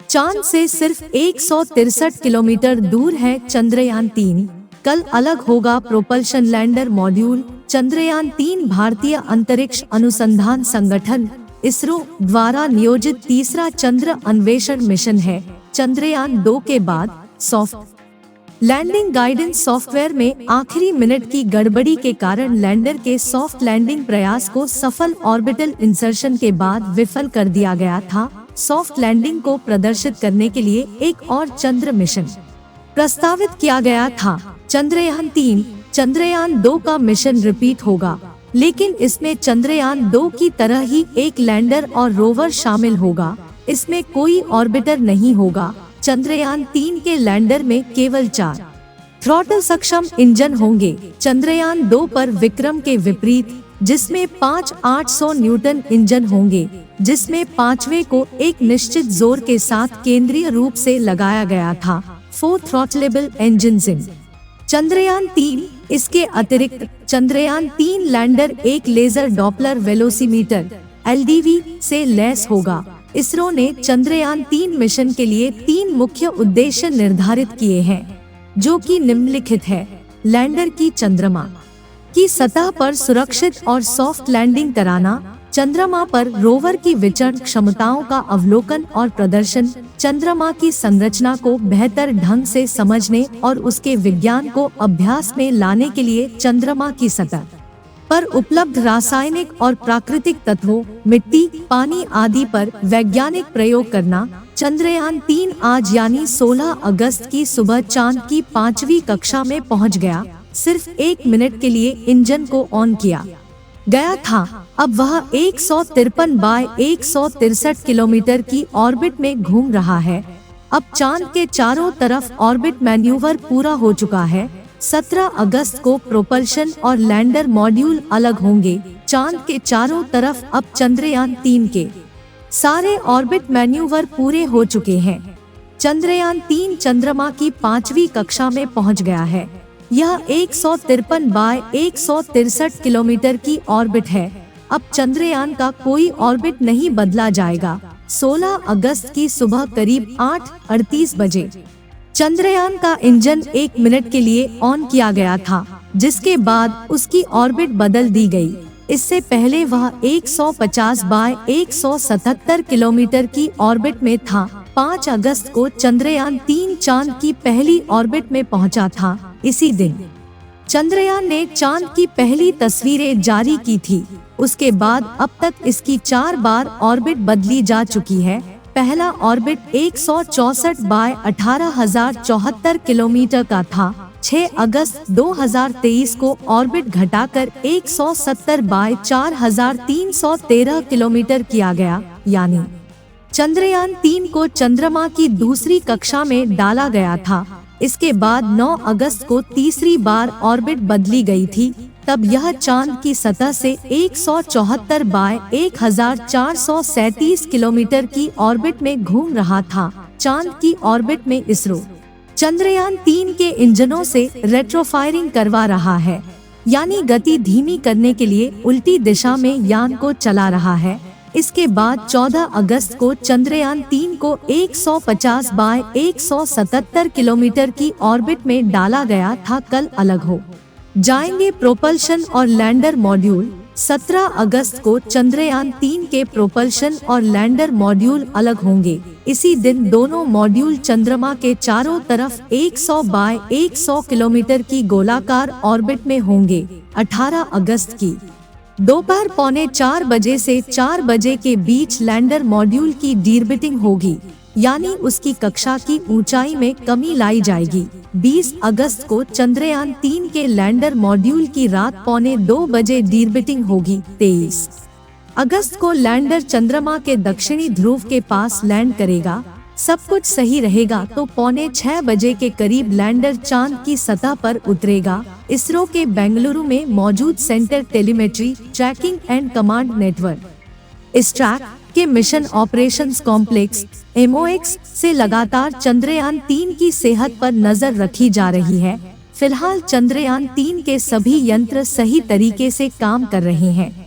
चांद से सिर्फ 163 किलोमीटर दूर है चंद्रयान 3। कल अलग होगा प्रोपल्शन लैंडर मॉड्यूल। चंद्रयान 3 भारतीय अंतरिक्ष अनुसंधान संगठन इसरो द्वारा नियोजित तीसरा चंद्र अन्वेषण मिशन है। चंद्रयान 2 के बाद सॉफ्ट लैंडिंग गाइडेंस सॉफ्टवेयर में आखिरी मिनट की गड़बड़ी के कारण लैंडर के सॉफ्ट लैंडिंग प्रयास को सफल ऑर्बिटल इंसर्शन के बाद विफल कर दिया गया था। सॉफ्ट लैंडिंग को प्रदर्शित करने के लिए एक और चंद्र मिशन प्रस्तावित किया गया था। चंद्रयान 3 चंद्रयान 2 का मिशन रिपीट होगा, लेकिन इसमें चंद्रयान 2 की तरह ही एक लैंडर और रोवर शामिल होगा। इसमें कोई ऑर्बिटर नहीं होगा। चंद्रयान 3 के लैंडर में केवल 4 थ्रॉटल सक्षम इंजन होंगे। चंद्रयान 2 पर विक्रम के विपरीत, जिसमें 5 800 न्यूटन इंजन होंगे, जिसमें पांचवें को एक निश्चित जोर के साथ केंद्रीय रूप से लगाया गया था। 4 थ्रॉटलेबल इंजन्स इन चंद्रयान 3। इसके अतिरिक्त चंद्रयान 3 लैंडर एक लेजर डॉपलर वेलोसीमीटर (LDV) से लैस होगा। इसरो ने चंद्रयान 3 मिशन के लिए 3 मुख्य उद्देश्य निर्धारित किए हैं, जो कि निम्नलिखित है। लैंडर की चंद्रमा की सतह पर सुरक्षित और सॉफ्ट लैंडिंग कराना, चंद्रमा पर रोवर की विचरण क्षमताओं का अवलोकन और प्रदर्शन, चंद्रमा की संरचना को बेहतर ढंग से समझने और उसके विज्ञान को अभ्यास में लाने के लिए चंद्रमा की सतह पर उपलब्ध रासायनिक और प्राकृतिक तत्वों, मिट्टी, पानी आदि पर वैज्ञानिक प्रयोग करना। चंद्रयान 3 आज यानी 16 अगस्त की सुबह चांद की 5वीं कक्षा में पहुंच गया। सिर्फ 1 मिनट के लिए इंजन को ऑन किया गया था। अब वह 153 बाय 163 किलोमीटर की ऑर्बिट में घूम रहा है। अब चांद के चारों तरफ ऑर्बिट मैन्यूवर पूरा हो चुका है। 17 अगस्त को प्रोपल्शन और लैंडर मॉड्यूल अलग होंगे। चांद के चारों तरफ अब चंद्रयान 3 के सारे ऑर्बिट मैन्यूवर पूरे हो चुके हैं। चंद्रयान 3 चंद्रमा की 5वीं कक्षा में पहुंच गया है। यह 153 बाय 163 किलोमीटर की ऑर्बिट है। अब चंद्रयान का कोई ऑर्बिट नहीं बदला जाएगा। 16 अगस्त की सुबह करीब 8:38 बजे चंद्रयान का इंजन 1 मिनट के लिए ऑन किया गया था, जिसके बाद उसकी ऑर्बिट बदल दी गई। इससे पहले वह 150 बाय 177 किलोमीटर की ऑर्बिट में था। 5 अगस्त को चंद्रयान 3 चांद की पहली ऑर्बिट में पहुंचा था। इसी दिन चंद्रयान ने चांद की पहली तस्वीरें जारी की थी। उसके बाद अब तक इसकी 4 बार ऑर्बिट बदली जा चुकी है। पहला ऑर्बिट 164 बाय 18,074 किलोमीटर का था। 6 अगस्त 2023 को ऑर्बिट घटाकर 170 बाय 4,313 किलोमीटर किया गया, यानी चंद्रयान 3 को चंद्रमा की दूसरी कक्षा में डाला गया था। इसके बाद 9 अगस्त को तीसरी बार ऑर्बिट बदली गई थी। तब यह चांद की सतह से 174 बाय 1,437 किलोमीटर की ऑर्बिट में घूम रहा था। चांद की ऑर्बिट में इसरो चंद्रयान 3 के इंजनों से रेट्रोफायरिंग करवा रहा है, यानी गति धीमी करने के लिए उल्टी दिशा में यान को चला रहा है। इसके बाद 14 अगस्त को चंद्रयान 3 को 150 बाय 177 किलोमीटर की ऑर्बिट में डाला गया था। कल अलग हो जाएंगे प्रोपल्शन और लैंडर मॉड्यूल। 17 अगस्त को चंद्रयान 3 के प्रोपल्शन और लैंडर मॉड्यूल अलग होंगे। इसी दिन दोनों मॉड्यूल चंद्रमा के चारों तरफ 100 बाय 100 किलोमीटर की गोलाकार ऑर्बिट में होंगे। 18 अगस्त की दोपहर 3:45 बजे से 4 बजे के बीच लैंडर मॉड्यूल की डीर्बिटिंग होगी, यानी उसकी कक्षा की ऊंचाई में कमी लाई जाएगी। 20 अगस्त को चंद्रयान 3 के लैंडर मॉड्यूल की रात 2:45 बजे डीर्बिटिंग होगी। 23 अगस्त को लैंडर चंद्रमा के दक्षिणी ध्रुव के पास लैंड करेगा। सब कुछ सही रहेगा तो 5:45 बजे के करीब लैंडर चांद की सतह पर उतरेगा। इसरो के बेंगलुरु में मौजूद centre telemetry, tracking and command network (ISTRAC) के मिशन ऑपरेशंस कॉम्प्लेक्स (MOX) से लगातार चंद्रयान 3 की सेहत पर नजर रखी जा रही है। फिलहाल चंद्रयान 3 के सभी यंत्र सही तरीके से काम कर रहे हैं।